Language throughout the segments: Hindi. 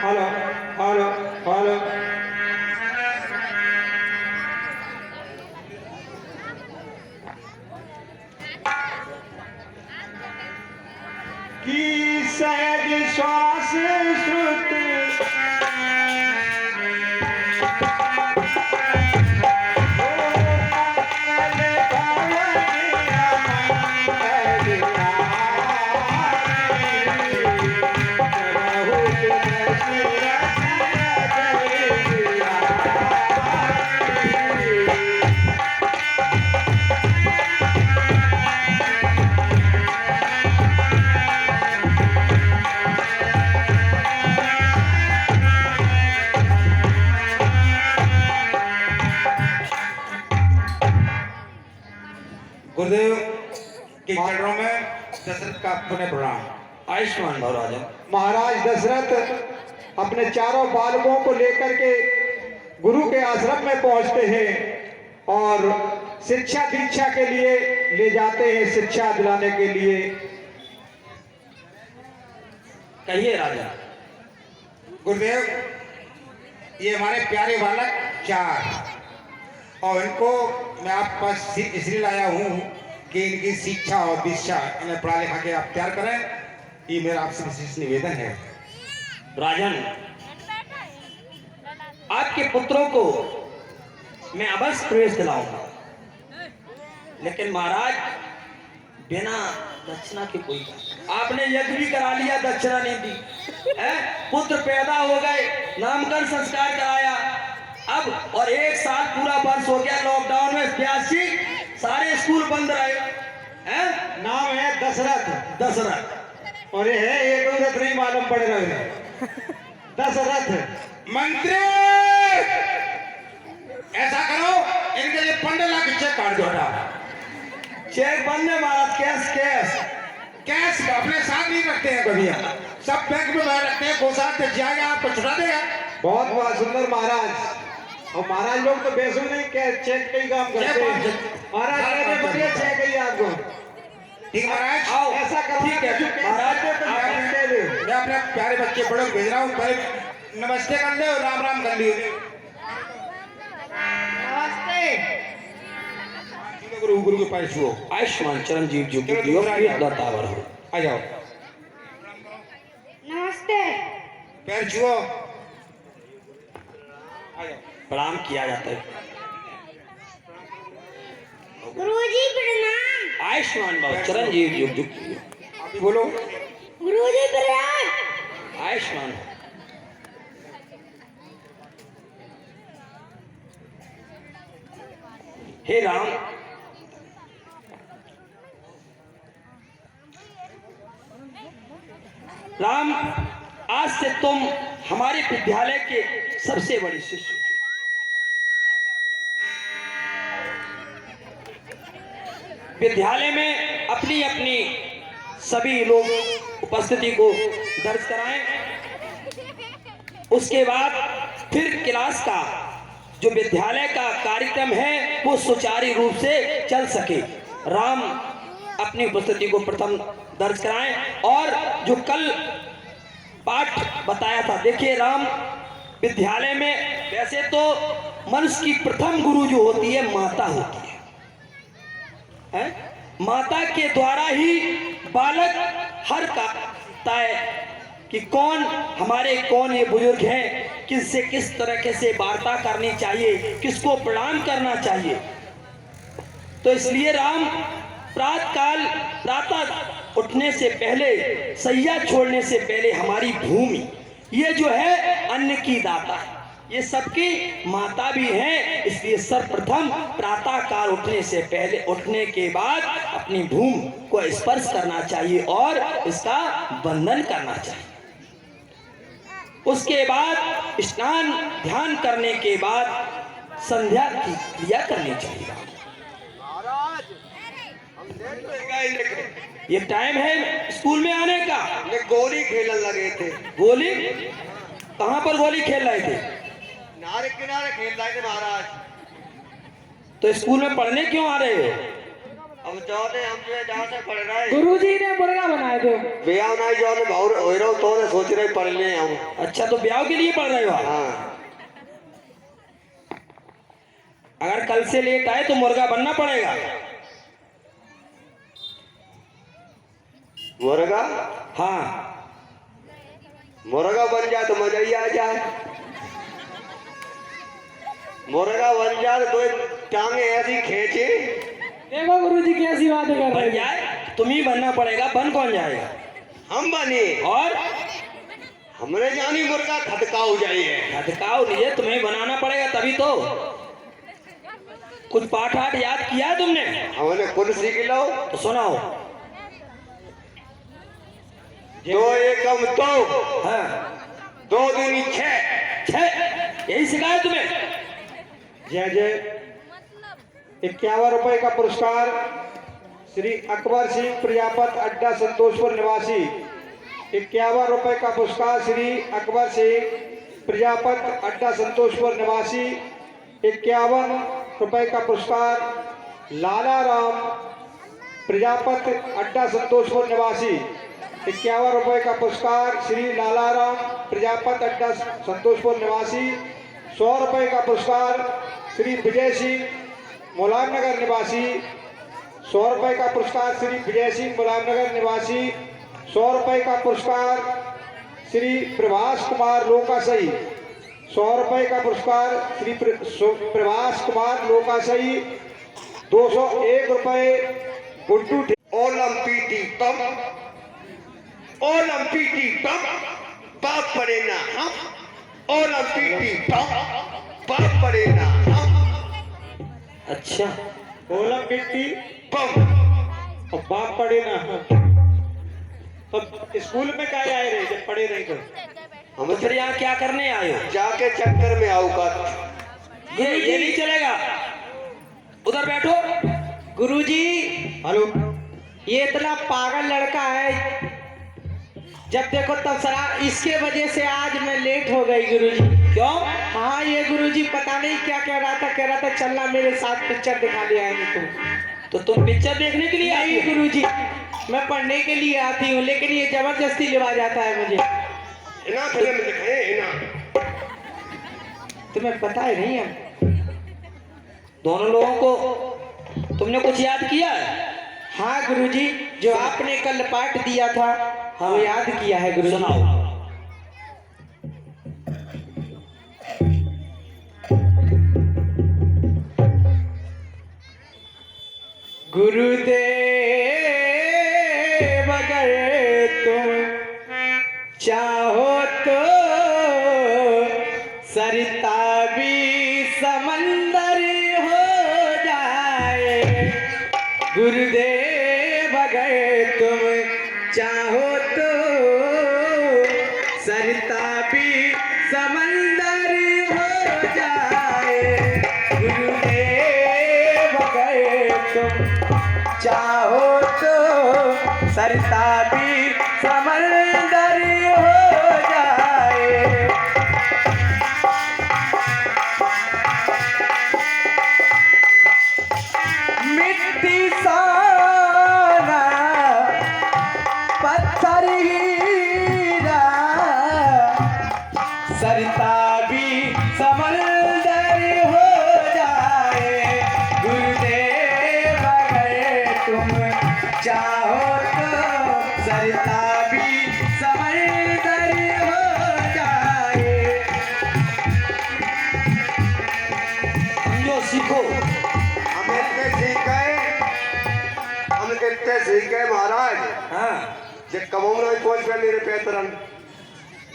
Hello hello hello. की सहज श्वास श्रुति गुरुदेव के चरणों में दशरथ का पुण्य प्रणाम। आयुष्मान भव राजन। महाराज दशरथ अपने चारों बालकों को लेकर के गुरु के आश्रम में पहुंचते हैं और शिक्षा दीक्षा के लिए ले जाते हैं, शिक्षा दिलाने के लिए। कहिए राजा। गुरुदेव, ये हमारे प्यारे बालक चार, और इनको मैं आपके पास इसलिए लाया हूँ कि इनकी शिक्षा और दीक्षा इन्हें पढ़ा लिखा के आप तैयार करें। ये मेरा आपसे विशेष निवेदन है। राजन, आपके पुत्रों को मैं अवश्य प्रवेश दिलाऊंगा, लेकिन महाराज बिना दक्षिणा के कोई आपने यज्ञ भी करा लिया, दक्षिणा नहीं दी है। पुत्र पैदा हो गए, नामकरण संस्कार कराया, अब और एक साल पूरा वर्ष हो गया लॉकडाउन में, 82 सारे स्कूल बंद रहे हैं। नाम है दशरथ। दशरथ और ये है एक उधर नहीं मालूम पड़ रहे दशरथ। मंत्री, ऐसा करो, इनके लिए 15 लाख चेक काट दो। चेक बंद है महाराज, कैश कैश कैश अपने साथ नहीं रखते हैं कभी, सब बैंक में रखते हैं। कोषात जाएगा आपको छुड़ा देगा। बहुत बहुत सुंदर महाराज। और महाराज लोग तो बेसू नहीं क्या चेक का ही काम करते हैं। महाराज कहते बढ़िया चेक है आपको। ठीक महाराज, आओ। ऐसा करो, ठीक है महाराज, मैं अपने प्यारे बच्चे बड़ों को भेज रहा हूँ। पहले नमस्ते कर ले और राम राम कर लियो। नमस्ते। गुरु गुरु के पास छुओ। आयुष्मान चिरंजीव जी की दातावर हो। आ जाओ, नमस्ते। पैर छुओ, आ जाओ। प्रणाम किया जाता है। गुरुजी प्रणाम। आयुष्मान भव चिरंजीव युग युग। आप ही बोलो। गुरुजी प्रणाम। आयुष्मान। हे राम, राम, आज से तुम हमारे विद्यालय के सबसे बड़े शिष्य। विद्यालय में अपनी अपनी सभी लोग उपस्थिति को दर्ज कराएं। उसके बाद फिर क्लास का जो विद्यालय का कार्यक्रम है वो सुचारू रूप से चल सके। राम अपनी उपस्थिति को प्रथम दर्ज कराएं। और जो कल पाठ बताया था, देखिए राम, विद्यालय में वैसे तो मनुष्य की प्रथम गुरु जो होती है माता होती है? माता के द्वारा ही बालक हर का तय कि कौन हमारे कौन ये बुजुर्ग हैं, किससे किस तरीके से वार्ता करनी चाहिए, किसको प्रणाम करना चाहिए। तो इसलिए राम प्रातः उठने से पहले, सैया छोड़ने से पहले हमारी भूमि ये जो है अन्न की दाता है, ये सबकी माता भी है। इसलिए सर्वप्रथम प्रातः काल उठने से पहले, उठने के बाद अपनी भूमि को स्पर्श करना चाहिए और इसका वंदन करना चाहिए। उसके बाद स्नान ध्यान करने के बाद संध्या की क्रिया करनी चाहिए। ये टाइम है स्कूल में आने का। ये गोली खेलने लगे थे। गोली कहाँ पर गोली खेल रहे थे? नारे किनारे खेल रहे थे महाराज। तो स्कूल में पढ़ने क्यों आ रहे हो? अब जो ने हम जो जहाँ से पढ़ रहे गुरुजी ने मुर्गा बनाए थे। ब्याह नहीं जो ने भाव हो रहा तो ने सोच रहे पढ़ ले हम। अच्छा तो ब्याह के लिए पढ़ रहे हो आप? हाँ अगर कल से लेट आए तो मुर्गा बनना पड़ेगा। मुर्गा हाँ मुर्गा बन जाए तो मजा ही आ जाए। मुर्गा बन जाए तो टांगे ऐसी खींचे। देखो गुरुजी कैसी बातें कर बन रहे हैं। जाए तुम ही बनना पड़ेगा, बन कौन जाएगा? हम बने और हमने जानी मुर्गा खटकाऊ जाइए। खटकाओ नहीं है, तुम्हें बनाना पड़ेगा तभी तो। कुछ पाठ आठ याद किया है तुमने? हमने खुद सीख लो। तो सुनाओ। दो एकम दो, हाँ दो दूनी छह। छह, यही सिखाया तुम्हें? जय जय। 51 रुपए का पुरस्कार श्री अकबर सिंह प्रजापत अड्डा संतोषपुर निवासी। 51 रुपए का पुरस्कार श्री अकबर सिंह प्रजापत अड्डा संतोषपुर निवासी। 51 रुपए का पुरस्कार लाला राम प्रजापत अड्डा संतोषपुर निवासी। 51 रुपए का पुरस्कार श्री लाला राम प्रजापत अड्डा संतोषपुर निवासी। 100 रुपए का पुरस्कार श्री विजय सिंह मुलायमनगर निवासी। 100 रुपए का पुरस्कार श्री विजय सिंह मुलायमनगर निवासी। 100 रुपए का पुरस्कार श्री प्रभास कुमार लोकासई। 100 रुपए का पुरस्कार श्री प्रभास कुमार लोकासई। 201 रुपए गुड्डू ओलंपीटी तम ओलंपीटी तम बाप पड़े ना हम। ओलंपीटी तम बाप पड़े ना हम। अच्छा ओलम मिट्टी बम और बाप पढ़े ना। तो स्कूल में क्या आए रहे जब पढ़े नहीं तो? हम तो फिर यहाँ क्या करने आए हो? जाके चक्कर में आओ कर। ये नहीं चलेगा, उधर बैठो। गुरुजी हेलो। ये इतना पागल लड़का है, जब देखो तब सरा, इसके वजह से आज मैं लेट हो गई गुरुजी। क्यों? हाँ ये गुरुजी पता नहीं क्या कह रहा था चलना मेरे साथ पिक्चर दिखा ले आएंगे तुम। तो तुम पिक्चर देखने के लिए आई नहीं हो? गुरुजी मैं पढ़ने के लिए आती हूँ, लेकिन ये जबरदस्ती लिवा जाता है मुझे। इना फिल्म दिखाए इना। तुम्हें पता है नहीं है? दोनों लोगों को तुमने कुछ याद किया है? हाँ गुरुजी, जो आपने कल पाठ दिया था वो याद किया है गुरुजी। सुनाओ। गुरुदेव अगर तुम चाहो तो सरिता भी समंदर हो जाए। गुरुदेव अगर तुम चाहो तो सरिता भी समंदर हो जाए। गुरुदेव अगर तुम चाहो तो सरिता भी समंदर हो जाए। मिट्टी सोना पत्थर हीरा सरिता भी समंदर हो जाए। गुरुदेव अगर तुम चाहो तो सरिता भी समंदर हो जाए। समझो, सीखो। हम कितने सीख गए महाराज। हाँ जब कमों में पहुंच गए मेरे पैतरन।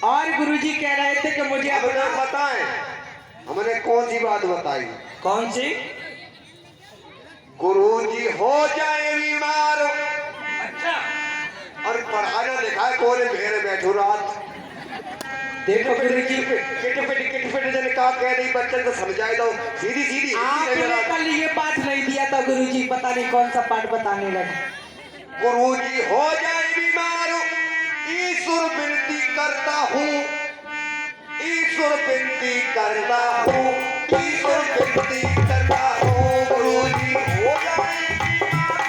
और गुरुजी कह रहे थे कि मुझे अब अपना ना बताएं हमने कौन सी बात बताई। कौन सी? गुरुजी हो जाए बीमार अच्छा और पढ़ाना लिखा है कोने घेरे बैठो रात। देखो गुरुजी किट जन का कह रही बच्चे को समझाए दो सीधी सीधी आपने कल ये पाठ नहीं दिया था गुरुजी, पता नहीं कौन सा पाठ बताने लगा। गुरुजी हो जाए बीमार ईश्वर विनती करता हूँ। ईश्वर विनती करता हूँ। ईश्वर विनती करता हूँ। गुरुजी हो जाए बीमार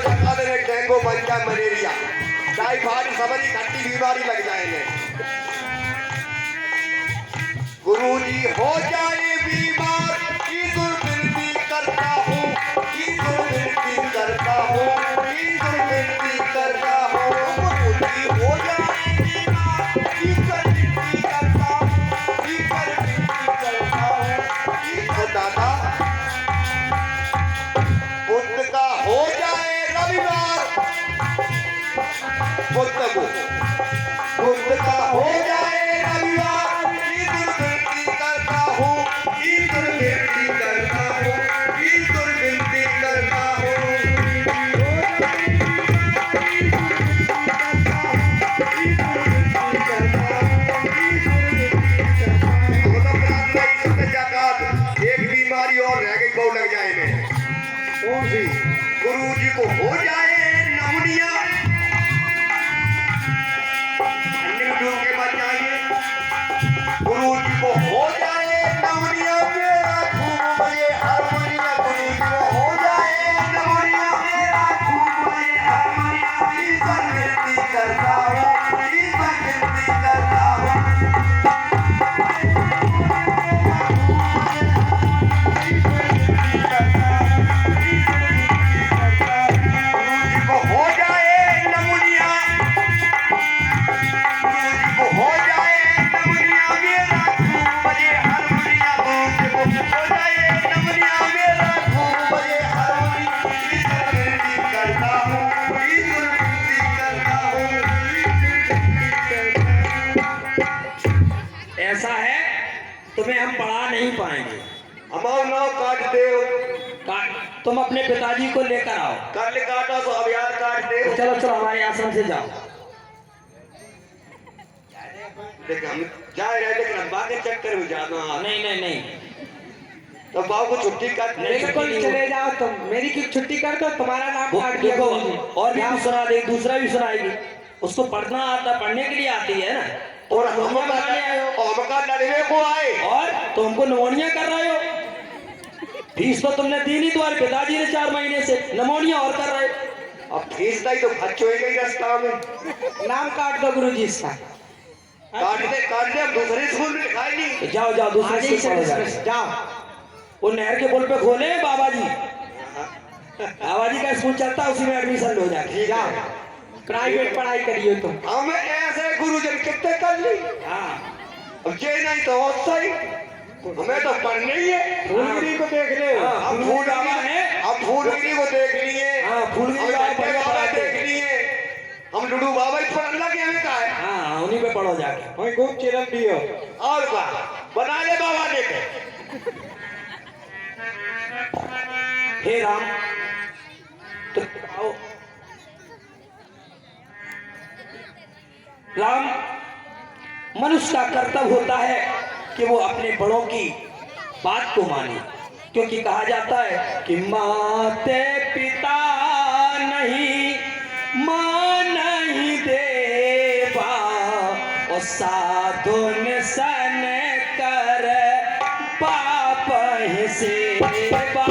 जगह दे डेंगू बन जाए मलेरिया टाइफाइड सबरी खट्टी बीमारी लग जाएंगे गुरुजी हो जाए बीमार ईश्वर विनती करता हूँ ईश्वर विनती करता हूँ ईश्वर विनती करता हूँ गुरुजी हो जाए बीमार ईश्वर विनती करता हूँ ईश्वर विनती करता हूँ ईश्वर दादा बुद्ध का हो जाए रविवार बुद्ध को बुद्ध का हो जाए रविवार ईश्वर विनती करता हूँ ईश्वर विनती करता हूँ ईश्वर विनती करता हूँ एक बीमारी और रह गई बहुत लग जाए में कौन सी? गुरु जी को हो जाए नमूनिया अन्य में डूब के मर जाइए गुरु जी को हो जाए नमूनिया मेरा खूब बजे हारमोनिया गुरु जी को हो जाए नमूनिया मेरा खूब बजे हारमोनिया ईश्वर विनती करता हूँ ईश्वर विनती करता हूँ हो जाए नमूनिया हो जाए नमूनिया मेरा खूब बजे हारमोनिया हो जाए नमूनिया मेरा खूब बजे हारमोनिया ईश्वर विनती करता हूँ ईश्वर विनती करता हूँ ऐसा है तुम्हें हम पढ़ा नहीं पाएंगे हमारा नाम काट दे तुम अपने पिताजी को लेकर आओ कर काटा तो अब यार काट दे चलो चलो हमारे आश्रम से जाओ लेकिन हम जा रहे लेकिन अब्बा के चक्कर में जाना नहीं नहीं नहीं तो बाबू को छुट्टी कर बिल्कुल चले जाओ तुम मेरी की छुट्टी कर दो तुम्हारा नाम वो काट दिया देखो गुरुजी। और भी सुना दे दूसरा भी सुनाएगी उसको पढ़ना आता पढ़ने के लिए आती है ना और नमूनिया बनाने आए हो हमका लड़ने को आए और तुमको नमोनिया कर रहे हो फीस तो तुमने दी नहीं तुम्हारे पिताजी ने 4 महीने से नमोनिया और कर रहे हो अब फीस नहीं तो खर्च होएगा ही रास्ता में नाम काट दो गुरुजी इसका काट दे अब दूसरे स्कूल में लिखाई नहीं तो जाओ जाओ दूसरे आज ही स्कूल से पढ़ो डिसमिस, जाओ। जाओ वो नहर के पुल पे खोले बाबा जी का स्कूल चलता है उसी में एडमिशन हो जाए जाओ प्राइवेट पढ़ाई करिए तुम हम ऐसे गुरुजन कितने कर ली हाँ अब ये नहीं तो और सही हमें तो पढ़ना ही है फूलगिरी को देख ले। हाँ, हम फूलगिरी बाबा है। हम फूलगिरी को देख लिए हाँ, फूलगिरी हम बाबा बट्टे बाबा पढ़ाते देख लिए हम लुडू बाबा ही पढ़ने लगे हमें कहा है हाँ उन्हीं पे पढ़ो जाके वही खूब चिरम दियो। और क्या बना ले बाबा ने के हे राम तो आओ राम मनुष्य का कर्तव्य होता है कि वो अपने बड़ों की बात को माने क्योंकि कहा जाता है कि माते पिता नहीं मान नहीं देवा और साधुन सन कर पाप ही सेवा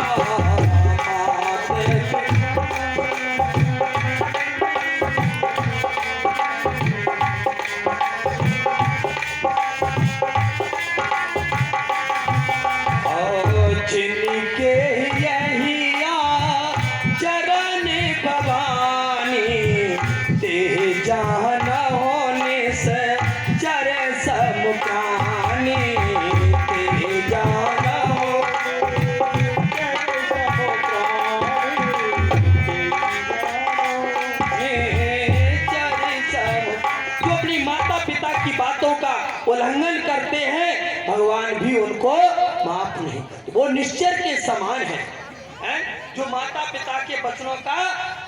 माते जिनके यही चरण भवानी ते जान होने से चर समुखानी ते जान हो जो अपनी माता पिता की बातों का उल्लंघन करते हैं भगवान भी उनको माफ नहीं करते वो निश्चर के समान है जो माता पिता के वचनों का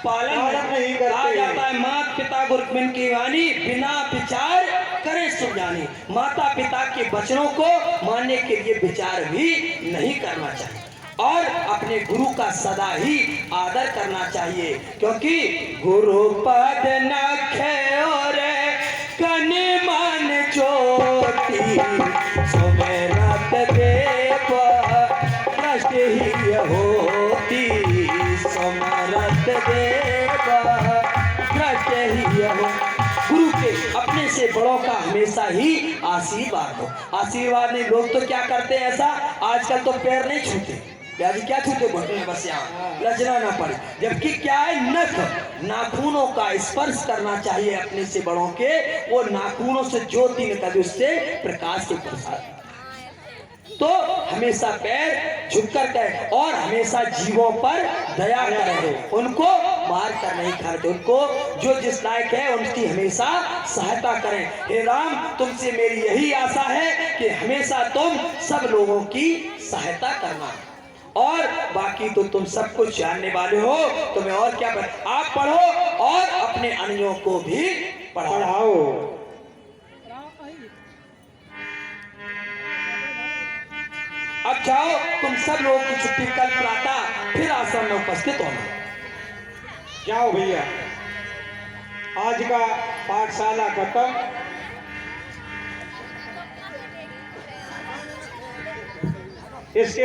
पालन नहीं करते। कहा जाता है माता पिता गुरबिन की वाणी बिना विचार करे सुजानी माता पिता के वचनों को मानने के लिए विचार भी नहीं करना चाहिए और अपने गुरु का सदा ही आदर करना चाहिए क्योंकि गुरु पद नखे और कन मन ज्योति सुमेरत देव दृष्टि ही होती सुमरत देव दृष्टि ही हो। गुरु के अपने से बड़ों का हमेशा ही आशीर्वाद हो। आशीर्वाद नहीं, लोग तो क्या करते हैं ऐसा, आजकल तो पैर नहीं छूते, यानी क्या छूते घुटने, बस यहाँ लजना ना पड़े। जबकि क्या है, नख नाखूनों का स्पर्श करना चाहिए अपने से बड़ों के, वो नाखूनों से ज्योति निकले, उससे प्रकाश के प्रसाद। तो हमेशा पैर झुककर करें और हमेशा जीवों पर दया करें, उनको मार कर नहीं खाते, उनको जो जिस लायक है उनकी हमेशा सहायता करें। हे राम, तुमसे मेरी यही आशा है कि हमेशा तुम सब लोगों की सहायता करना, और बाकी तो तुम सब कुछ जानने वाले हो, तुम्हें और क्या आप पढ़ो और अपने अन्यों को भी पढ़ाओ। अब जाओ, तुम सब लोगों की छुट्टी, कल प्रातः फिर आश्रम में उपस्थित होना। जाओ भैया, आज का पाठशाला खत्म। इसके